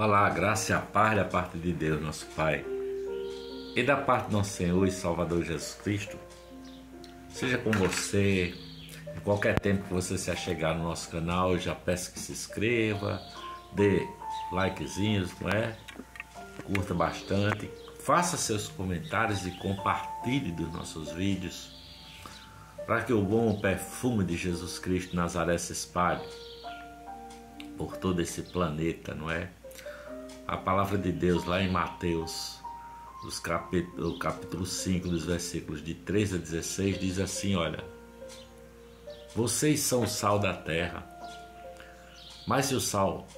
Olá, graça e a paz da parte de Deus, nosso Pai, e da parte do nosso Senhor e Salvador Jesus Cristo, seja com você, em qualquer tempo que você se achegar no nosso canal. Eu já peço que se inscreva, dê likezinhos, não é? Curta bastante, faça seus comentários e compartilhe dos nossos vídeos, para que o bom perfume de Jesus Cristo Nazaré se espalhe por todo esse planeta, não é? A palavra de Deus lá em Mateus, o capítulo 5, dos versículos de 13 a 16, diz assim: olha, vocês são o sal da terra, mas se o sal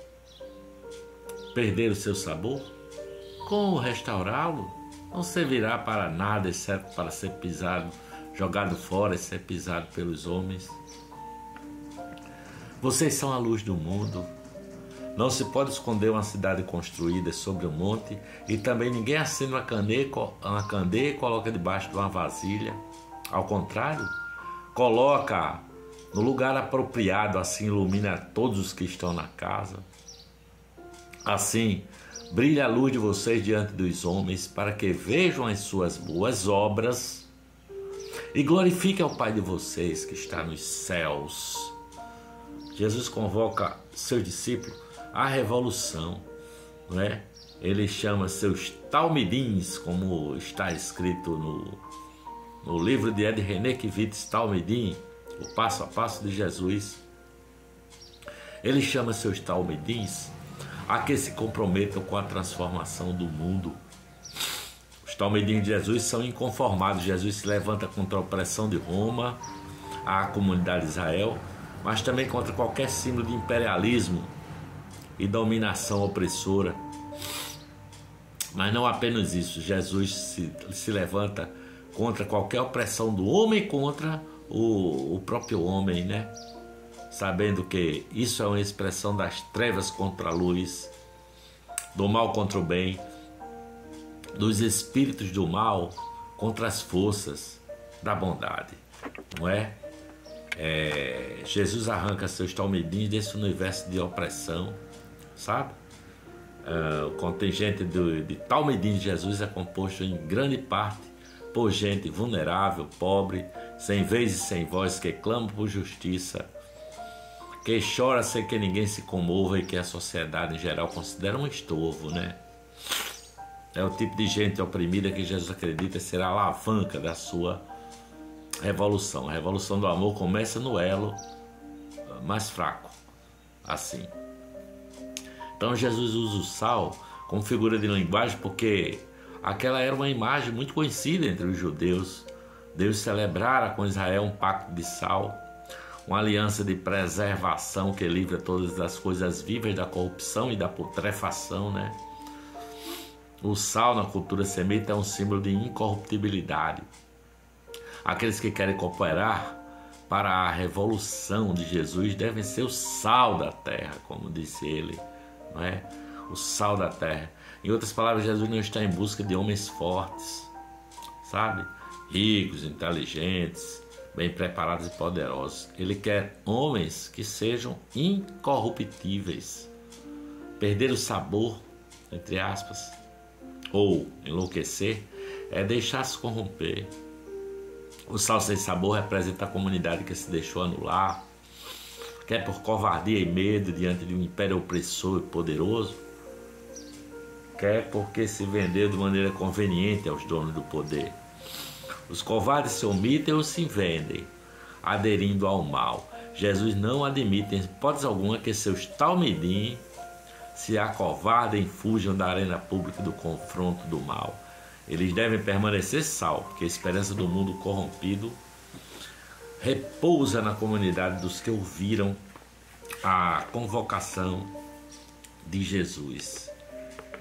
perder o seu sabor, como restaurá-lo? Não servirá para nada, exceto para ser pisado, jogado fora e ser pisado pelos homens. Vocês são a luz do mundo. Não se pode esconder uma cidade construída sobre um monte, e também ninguém acende uma candeia e coloca debaixo de uma vasilha. Ao contrário, coloca no lugar apropriado, assim ilumina todos os que estão na casa. Assim, brilha a luz de vocês diante dos homens, para que vejam as suas boas obras e glorifiquem ao Pai de vocês que está nos céus. Jesus convoca seus discípulos à revolução, não é? Ele chama seus talmidins, como está escrito no livro de Ed René Kivitz, Talmidim, o passo a passo de Jesus. Ele chama seus talmidins a que se comprometam com a transformação do mundo. Os talmidins de Jesus são inconformados. Jesus se levanta contra a opressão de Roma, a comunidade de Israel, mas também contra qualquer símbolo de imperialismo e dominação opressora. Mas não apenas isso, Jesus se levanta contra qualquer opressão do homem contra o próprio homem, né? Sabendo que isso é uma expressão das trevas contra a luz, do mal contra o bem, dos espíritos do mal contra as forças da bondade, não é? Jesus arranca seus talmidins desse universo de opressão, sabe? O contingente de talmidins de Jesus é composto em grande parte por gente vulnerável, pobre, sem vez e sem voz, que clama por justiça, que chora sem que ninguém se comova e que a sociedade em geral considera um estorvo, né? É o tipo de gente oprimida que Jesus acredita será a alavanca da sua revolução. A revolução do amor começa no elo mais fraco, assim. Então Jesus usa o sal como figura de linguagem porque aquela era uma imagem muito conhecida entre os judeus. Deus celebrara com Israel um pacto de sal, uma aliança de preservação que livra todas as coisas vivas da corrupção e da putrefação, né? O sal na cultura semita é um símbolo de incorruptibilidade. Aqueles que querem cooperar para a revolução de Jesus devem ser o sal da terra, como disse ele, não é? O sal da terra. Em outras palavras, Jesus não está em busca de homens fortes, sabe? Ricos, inteligentes, bem preparados e poderosos. Ele quer homens que sejam incorruptíveis. Perder o sabor, entre aspas, ou enlouquecer, é deixar-se corromper. O sal sem sabor representa a comunidade que se deixou anular, quer por covardia e medo diante de um império opressor e poderoso, quer porque se vendeu de maneira conveniente aos donos do poder. Os covardes se omitem ou se vendem, aderindo ao mal. Jesus não admite, em hipótese alguma, que seus talmidim se acovardem e fujam da arena pública do confronto do mal. Eles devem permanecer sal, porque a esperança do mundo corrompido repousa na comunidade dos que ouviram a convocação de Jesus.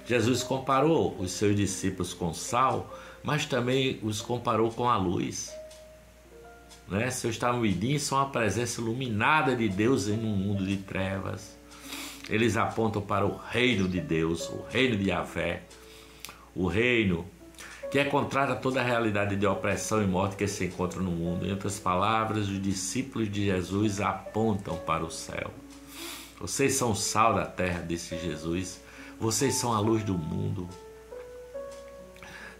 Jesus comparou os seus discípulos com sal, mas também os comparou com a luz, né? Seus talmidins são a presença iluminada de Deus em um mundo de trevas. Eles apontam para o reino de Deus, o reino de Yahvé, o reino que é contrário a toda a realidade de opressão e morte que se encontra no mundo. Em outras palavras, os discípulos de Jesus apontam para o céu. Vocês são o sal da terra, disse Jesus. Vocês são a luz do mundo.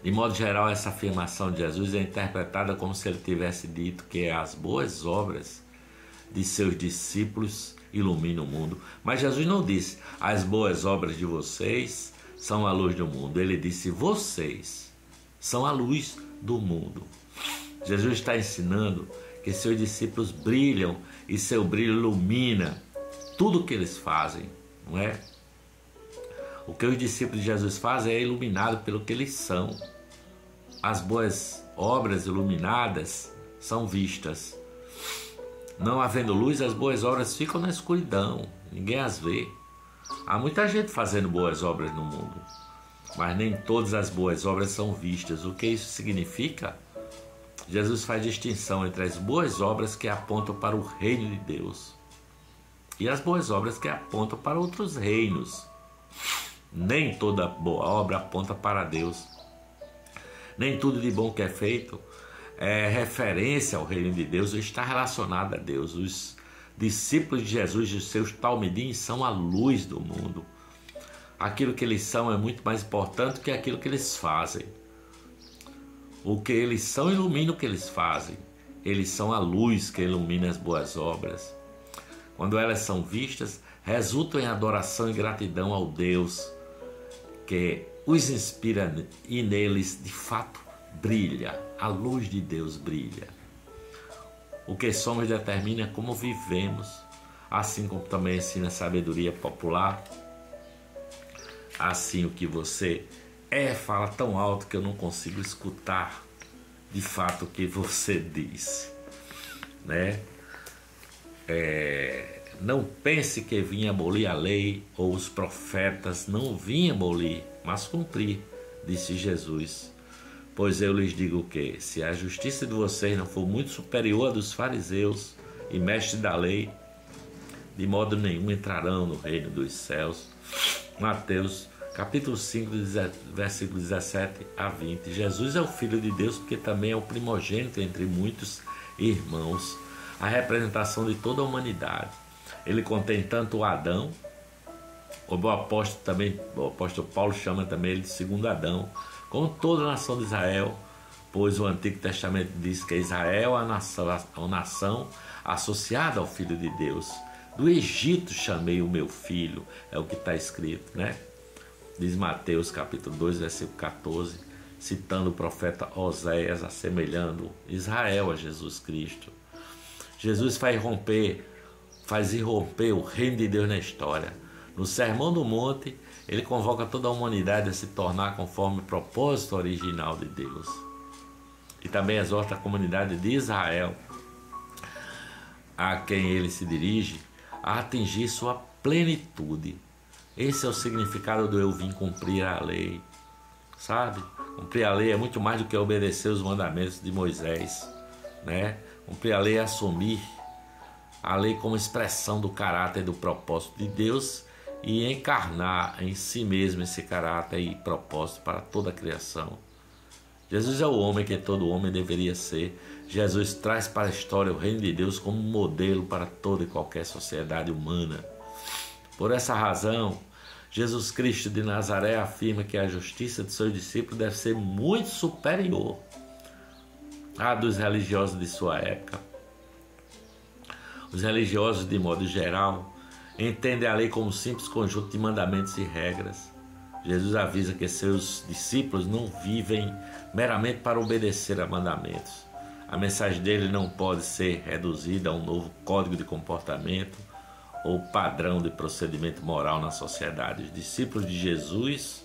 De modo geral, essa afirmação de Jesus é interpretada como se ele tivesse dito que as boas obras de seus discípulos iluminam o mundo. Mas Jesus não disse, as boas obras de vocês são a luz do mundo. Ele disse, vocês são a luz do mundo. Jesus está ensinando que seus discípulos brilham e seu brilho ilumina tudo o que eles fazem, não é? O que os discípulos de Jesus fazem é iluminado pelo que eles são. As boas obras iluminadas são vistas. Não havendo luz, as boas obras ficam na escuridão, ninguém as vê. Há muita gente fazendo boas obras no mundo, mas nem todas as boas obras são vistas. O que isso significa? Jesus faz distinção entre as boas obras que apontam para o reino de Deus e as boas obras que apontam para outros reinos. Nem toda boa obra aponta para Deus. Nem tudo de bom que é feito é referência ao reino de Deus ou está relacionado a Deus. Os discípulos de Jesus e os seus talmidim são a luz do mundo. Aquilo que eles são é muito mais importante que aquilo que eles fazem. O que eles são ilumina o que eles fazem. Eles são a luz que ilumina as boas obras. Quando elas são vistas, resultam em adoração e gratidão ao Deus que os inspira e neles de fato brilha. A luz de Deus brilha. O que somos determina como vivemos, assim como também ensina a sabedoria popular. Assim o que você fala tão alto que eu não consigo escutar de fato o que você diz, né? Não pense que vinha abolir a lei ou os profetas, não vinha abolir, mas cumprir, disse Jesus. Pois eu lhes digo que, se a justiça de vocês não for muito superior à dos fariseus e mestres da lei, de modo nenhum entrarão no reino dos céus. Mateus capítulo 5, versículos 17 a 20. Jesus é o Filho de Deus porque também é o primogênito entre muitos irmãos, a representação de toda a humanidade. Ele contém tanto o Adão, como o apóstolo Paulo chama também ele de segundo Adão, como toda a nação de Israel, pois o Antigo Testamento diz que Israel é a nação associada ao Filho de Deus. Do Egito chamei o meu filho, é o que está escrito, né? Diz Mateus capítulo 2, versículo 14, citando o profeta Oséias, assemelhando Israel a Jesus Cristo. Jesus faz irromper o reino de Deus na história. No Sermão do Monte, ele convoca toda a humanidade a se tornar conforme o propósito original de Deus. E também exorta a comunidade de Israel, a quem ele se dirige, a atingir sua plenitude. Esse é o significado do eu vim cumprir a lei, sabe? Cumprir a lei é muito mais do que obedecer os mandamentos de Moisés, né? Cumprir a lei é assumir a lei como expressão do caráter e do propósito de Deus e encarnar em si mesmo esse caráter e propósito para toda a criação. Jesus é o homem que todo homem deveria ser. Jesus traz para a história o reino de Deus como modelo para toda e qualquer sociedade humana. Por essa razão, Jesus Cristo de Nazaré afirma que a justiça de seus discípulos deve ser muito superior à dos religiosos de sua época. Os religiosos, de modo geral, entendem a lei como um simples conjunto de mandamentos e regras. Jesus avisa que seus discípulos não vivem meramente para obedecer a mandamentos. A mensagem dele não pode ser reduzida a um novo código de comportamento ou padrão de procedimento moral na sociedade. Os discípulos de Jesus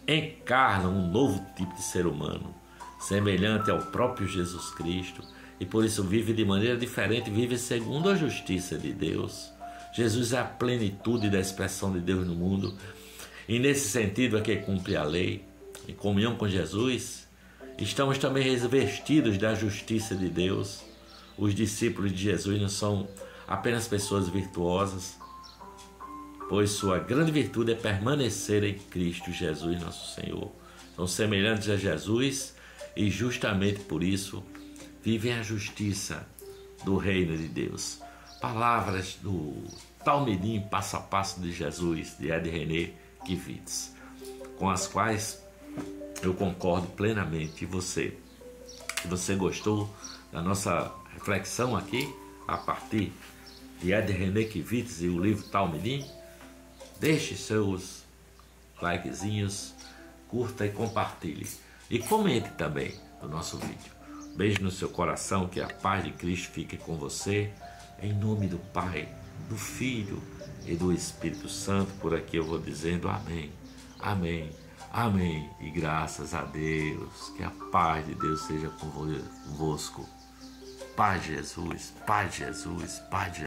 encarnam um novo tipo de ser humano, semelhante ao próprio Jesus Cristo, e por isso vive de maneira diferente, vive segundo a justiça de Deus. Jesus é a plenitude da expressão de Deus no mundo, e nesse sentido é que cumpre a lei. Em comunhão com Jesus, estamos também revestidos da justiça de Deus. Os discípulos de Jesus não são apenas pessoas virtuosas, pois sua grande virtude é permanecer em Cristo Jesus, nosso Senhor. São semelhantes a Jesus e justamente por isso vivem a justiça do reino de Deus. Palavras do Talmidim Passo a Passo de Jesus, de Ed René, Kivitz, com as quais eu concordo plenamente. E você? Se você gostou da nossa reflexão aqui, a partir de Ed René Kivitz e o livro Talmidim, deixe seus likezinhos, curta e compartilhe. E comente também no nosso vídeo. Beijo no seu coração, que a paz de Cristo fique com você. Em nome do Pai, do Filho e do Espírito Santo, por aqui eu vou dizendo amém, amém, amém. E graças a Deus, que a paz de Deus seja convosco. Paz de Jesus, paz de Jesus, paz de Jesus.